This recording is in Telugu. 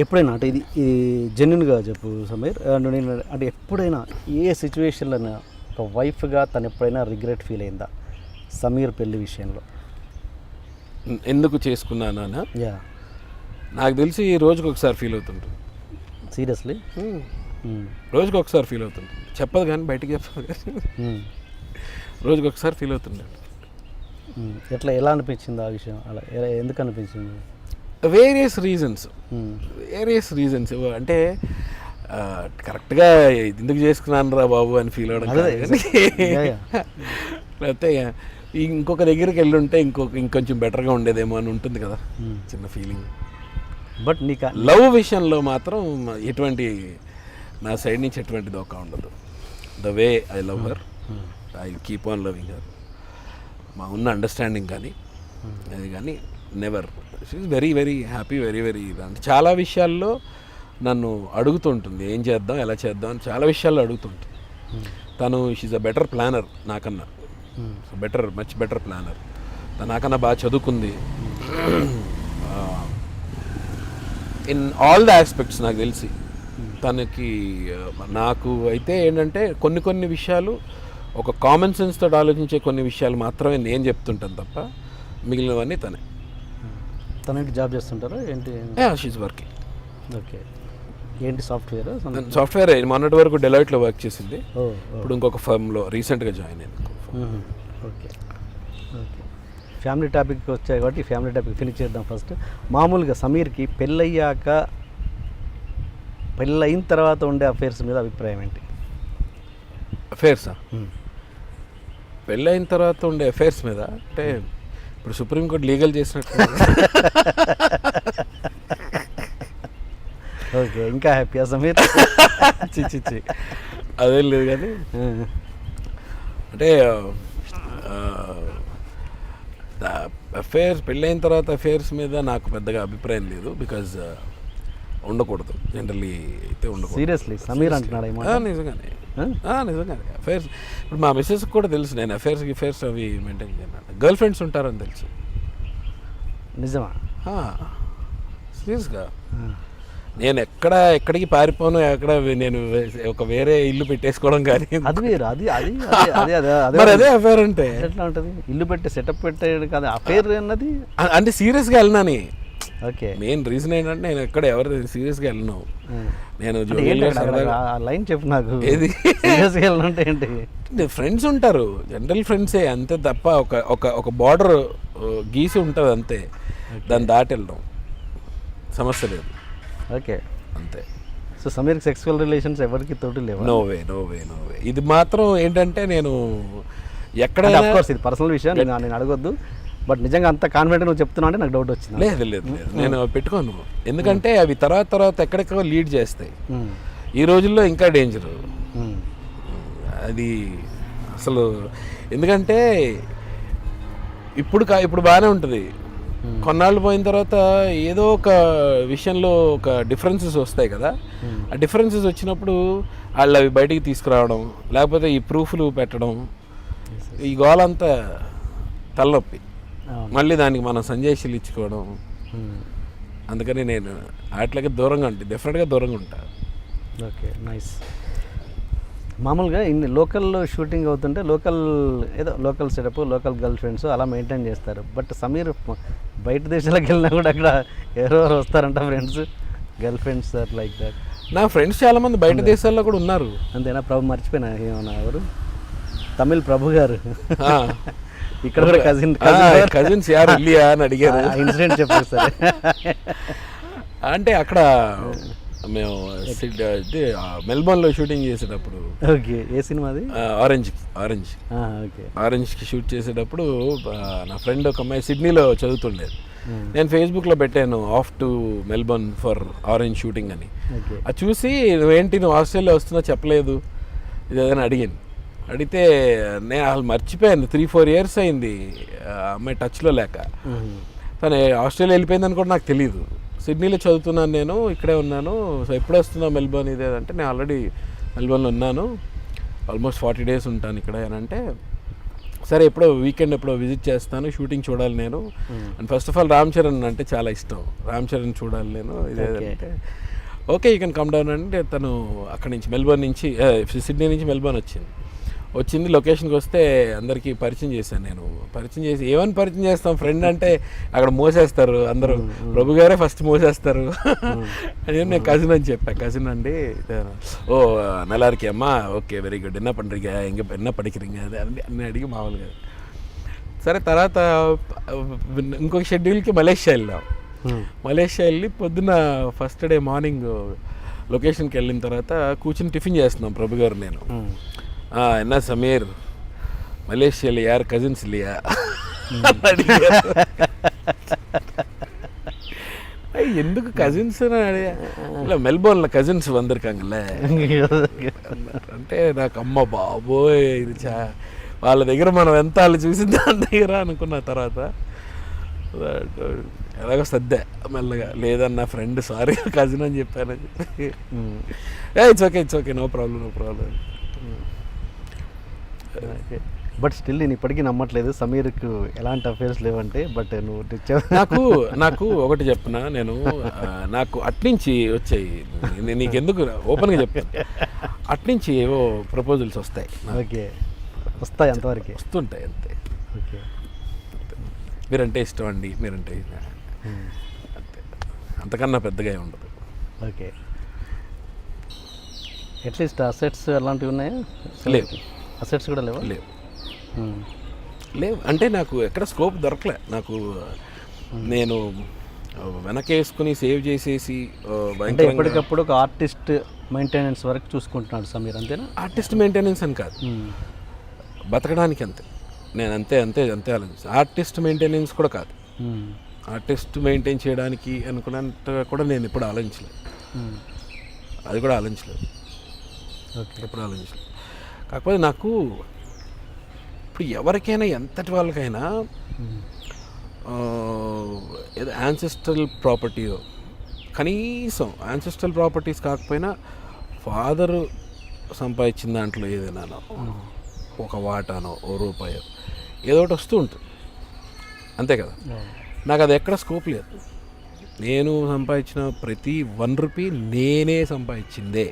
ఎప్పుడైనా అంటే ఇది జెన్యున్గా చెప్పు సమీర్, నేను అంటే ఎప్పుడైనా ఏ సిచ్యువేషన్లో ఒక వైఫ్గా తను ఎప్పుడైనా రిగ్రెట్ ఫీల్ అయిందా సమీర్ పెళ్లి విషయంలో? ఎందుకు చేసుకున్నానా? యా, నాకు తెలిసి రోజుకి ఒకసారి ఫీల్ అవుతుంటుంది. సీరియస్లీ? రోజుకి ఒకసారి ఫీల్ అవుతుంటుంది, చెప్పదు కానీ బయటికి చెప్పదు కానీ రోజుకి ఒకసారి ఫీల్ అవుతుండే. ఎలా అనిపించింది ఆ విషయం? అలా ఎందుకు అనిపించింది? వేరియస్ రీజన్స్ అంటే కరెక్ట్గా ఎందుకు చేసుకున్నాను రా బాబు అని ఫీల్ అవ్వడం, లేకపోతే ఇంకొక దగ్గరికి వెళ్ళి ఉంటే ఇంకొంచెం బెటర్గా ఉండేదేమో అని ఉంటుంది కదా చిన్న ఫీలింగ్. బట్ నీకు లవ్ విషయంలో మాత్రం ఎటువంటి నా సైడ్ నుంచి ఎటువంటి దోకా ఉండదు. The way I love her, I keep on loving her. మా ఉన్న అండర్స్టాండింగ్ కానీ అది కానీ never, she's very very happy, very very. అంటే చాలా విషయాల్లో నన్ను అడుగుతుంటుంది ఏం చేద్దాం ఎలా చేద్దాం అని, చాలా విషయాల్లో అడుగుతుంటుంది తను. షీఈస్ అ బెటర్ ప్లానర్ నాకన్నా, మచ్ బెటర్ ప్లానర్. తను నాకన్నా బాగా చదువుకుంది ఇన్ ఆల్ ద ఆస్పెక్ట్స్. నాకు తెలిసి తనకి నాకు అయితే ఏంటంటే కొన్ని విషయాలు ఒక కామన్ సెన్స్ తోటి ఆలోచించే కొన్ని విషయాలు మాత్రమే నేను చెప్తుంటాను తప్ప మిగిలినవన్నీ తనే. తనేంటి జాబ్ చేస్తుంటారా ఏంటి? She's working. ఓకే, ఏంటి సాఫ్ట్వేర్? సాఫ్ట్వేర్ మొన్నటి వరకు డెలాయిట్లో వర్క్ చేసింది, ఇప్పుడు ఇంకొక ఫర్మ్లో రీసెంట్గా జాయిన్ అయింది. ఓకే ఓకే, ఫ్యామిలీ టాపిక్ వచ్చాయి కాబట్టి ఫ్యామిలీ టాపిక్ ఫినిష్ చేద్దాం ఫస్ట్. మామూలుగా సమీర్కి పెళ్ళయిన తర్వాత ఉండే అఫేర్స్ మీద అభిప్రాయం ఏంటి? అఫేర్సా? పెళ్ళైన తర్వాత ఉండే అఫేర్స్ మీద అంటే ఇప్పుడు సుప్రీంకోర్టు లీగల్ చేసినట్టు. ఓకే, ఇంకా హ్యాపీయా సమీర్? చిచ్చి అదేం లేదు కానీ అంటే అఫేర్స్ పెళ్ళైన తర్వాత అఫేర్స్ మీద నాకు పెద్దగా అభిప్రాయం లేదు. బికాజ్ ఉండకూడదు, జనరల్లీ అయితే ఉండకూడదు. సీరియస్లీ సమీర్ అంటున్నాడు? నిజంగానే అఫేర్స్ ఇప్పుడు మా మిస్సెస్కి కూడా తెలుసు నేను అఫేర్స్ అవి మెయింటైన్ చేయను. గర్ల్ ఫ్రెండ్స్ ఉంటారని తెలుసు. నిజమా? సీరియస్గా నేను ఎక్కడికి పారిపోను, నేను ఒక వేరే ఇల్లు పెట్టేసుకోవడం కానీ అది వేరు. అది అదే అఫేర్ అంటే ఎట్లా ఉంటుంది? ఇల్లు పెట్టి సెటప్ పెట్టేది కదా అఫేర్ అన్నది. అంటే సీరియస్గా వెళ్ళినాని. ఓకే, మెయిన్ రీజన్ ఏంటంటే నేను ఎక్కడ ఎవరు సీరియస్గా వెళ్ళను. నేను లైన్ చెప్పు నాకు. ఏది సీరియస్గా వెళ్ళనంటే ఏంటి? ఫ్రెండ్స్ ఉంటారు, జనరల్ ఫ్రెండ్సే అంతే తప్ప ఒక బార్డర్ గీసి ఉంటుంది అంతే, దాన్ని దాటి వెళ్ళడం సమస్య లేదు. ఓకే, అంతే. సో సమీర్ సెక్సువల్ రిలేషన్స్ ఎవరికి తోటి లేవు? No way. ఇది మాత్రం ఏంటంటే నేను ఎక్కడ అఫ్కోర్స్ ఇది పర్సనల్ విషయం, నేను అడగొద్దు. బట్ నిజంగా అంత కాన్ఫిడెంట్ నువ్వు చెప్తున్నా అంటే నాకు డౌట్ వచ్చింది. లేదు నేను పెట్టుకోను, ఎందుకంటే అవి తర్వాత ఎక్కడెక్కడ లీడ్ చేస్తాయి. ఈ రోజుల్లో ఇంకా డేంజరు అది అసలు. ఎందుకంటే ఇప్పుడు బాగానే ఉంటుంది, కొన్నాళ్ళు పోయిన తర్వాత ఏదో ఒక విషయంలో ఒక డిఫరెన్సెస్ వస్తాయి కదా. ఆ డిఫరెన్సెస్ వచ్చినప్పుడు వాళ్ళు అవి బయటికి తీసుకురావడం, లేకపోతే ఈ ప్రూఫ్లు పెట్టడం, ఈ గోలంతా తలనొప్పి. మళ్ళీ దానికి మనం సంజయశీలు ఇచ్చుకోవడం. అందుకని నేను వాటికి దూరంగా ఉంటాను, డెఫినెట్గా దూరంగా ఉంటాను. Okay, nice. మామూలుగా ఇన్ని లోకల్లో షూటింగ్ అవుతుంటే local setup, local girlfriends అలా మెయింటైన్ చేస్తారు. బట్ సమీర్ బయట దేశాలకు వెళ్ళినా కూడా అక్కడ ఎవరెవరు వస్తారంట friends, girlfriends or like that. నా ఫ్రెండ్స్ చాలామంది బయట దేశాల్లో కూడా ఉన్నారు. అంతేనా? ప్రభు మర్చిపోయినా ఏమన్నా ఎవరు? తమిళ్ ప్రభు గారు ఇక్కడ కూడా కజిన్స్ యారు ఇల్లియా అని అడిగారు. ఇన్సిడెంట్ చెప్పారు సార్. అంటే అక్కడ మేము మెల్బోర్న్లో షూటింగ్ చేసేటప్పుడు. ఓకే, ఏ సినిమాది? ఆరెంజ్కి షూట్ చేసేటప్పుడు నా ఫ్రెండ్ ఒక అమ్మాయి సిడ్నీలో చదువుతుండేది. నేను ఫేస్బుక్లో పెట్టాను off to Melbourne for orange shooting అని. అది చూసి నువ్వు ఆస్ట్రేలియా వస్తున్నా చెప్పలేదు ఇది ఏదైనా అడిగితే నేను అసలు మర్చిపోయాను. 3-4 years అయింది అమ్మాయి టచ్లో లేక. తను ఆస్ట్రేలియా వెళ్ళిపోయిందని కూడా నాకు తెలియదు. సిడ్నీలో చదువుతున్నాను, నేను ఇక్కడే ఉన్నాను. సో ఎప్పుడు వస్తున్నావు మెల్బోర్న్ ఇదేదంటే, నేను ఆల్రెడీ మెల్బోర్న్లో ఉన్నాను, ఆల్మోస్ట్ 40 days ఉంటాను ఇక్కడ అని అంటే, సరే ఎప్పుడో వీకెండ్ ఎప్పుడో విజిట్ చేస్తాను, షూటింగ్ చూడాలి నేను. And first of all Ram Charan అంటే చాలా ఇష్టం, రామ్ చరణ్ చూడాలి నేను. ఇదేంటే okay you can come down అంటే తను అక్కడి నుంచి మెల్బోర్న్ నుంచి సిడ్నీ నుంచి మెల్బోర్న్ వచ్చింది. లొకేషన్కి వస్తే అందరికీ పరిచయం చేశాను నేను. పరిచయం చేసి ఏమని పరిచయం చేస్తాం, ఫ్రెండ్ అంటే అక్కడ మోసేస్తారు అందరూ, ప్రభు గారే ఫస్ట్ మోసేస్తారు అని నేను కజిన్ అని చెప్పాను. కజిన్ అండి, ఓ నల్లారికి అమ్మా, ఓకే వెరీ గుడ్, ఎన్న పండుగ ఎన్న పడికిరింగ అదే అన్నీ అడిగి మామూలుగా. సరే తర్వాత ఇంకొక షెడ్యూల్కి మలేషియా వెళ్ళాం. మలేషియా వెళ్ళి పొద్దున్న ఫస్ట్ డే మార్నింగ్ లొకేషన్కి వెళ్ళిన తర్వాత కూర్చుని టిఫిన్ చేస్తున్నాం ప్రభు గారు నేను. ఎన్నా సమీర్ మలేషియా యార్ కజిన్స్ లియా ఎందుకు కజిన్స్ ఇలా మెల్బోర్న్లో కజిన్స్ వందరికంగలే అంటే నాకు అమ్మ బాబోయ్ ఇది వాళ్ళ దగ్గర మనం ఎంత వాళ్ళు చూసిన దాని దగ్గర అనుకున్న తర్వాత ఎలాగో సర్దే మెల్లగా, లేదన్న ఫ్రెండ్ సారీ కజిన్ అని చెప్పానని చెప్పి it's okay no problem. But still నేను ఇప్పటికీ నమ్మట్లేదు సమీర్కు ఎలాంటి అఫేర్స్ లేవంటే. బట్ నువ్వు నాకు ఒకటి చెప్పిన నేను, నాకు అట్నుంచి వచ్చాయి, నీకెందుకు ఓపెన్గా చెప్తాను, అట్నుంచి ఏవో ప్రపోజల్స్ వస్తాయి. ఓకే, వస్తాయి అంతవరకు వస్తుంటాయి అంతే. ఓకే, మీరంటే ఇష్టం అండి, మీరంటే అంతే, అంతకన్నా పెద్దగా ఉండదు. ఓకే, అట్లీస్ట్ అసెట్స్ అలాంటివి ఉన్నాయా? లేవు, అసెట్స్ కూడా లేవు. లేవు అంటే నాకు ఎక్కడ స్కోప్ దొరకలే. నాకు నేను వెనకేసుకుని సేవ్ చేసేసి అంటే ఎప్పటికప్పుడు ఒక ఆర్టిస్ట్ మెయింటెనెన్స్ వరకు చూసుకుంటున్నాడు సమీర్, అంతేనా? ఆర్టిస్ట్ మెయింటెనెన్స్ అని కాదు, బతకడానికి అంతే. నేను అంతే ఆలోచిస్తాను. ఆర్టిస్ట్ మెయింటెనెన్స్ కూడా కాదు, ఆర్టిస్ట్ మెయింటైన్ చేయడానికి అనుకున్నంత కూడా నేను ఎప్పుడు ఆలోచించలేదు. అది కూడా ఆలోచించలేదు, ఎప్పుడు ఆలోచించలేదు. కాకపోతే నాకు ఇప్పుడు ఎవరికైనా ఎంతటి వాళ్ళకైనా ఏదో యాన్సెస్ట్రల్ ప్రాపర్టీయో, కనీసం యాన్సెస్ట్రల్ ప్రాపర్టీస్ కాకపోయినా ఫాదరు సంపాదించిన దాంట్లో ఏదైనా ఒక వాటానో ఓ రూపాయో ఏదో ఒకటి వస్తూ ఉంటుంది, అంతే కదా. నాకు అది ఎక్కడ స్కోప్ లేదు. నేను సంపాదించిన ప్రతి 1 రూపీ నేనే సంపాదించిందే.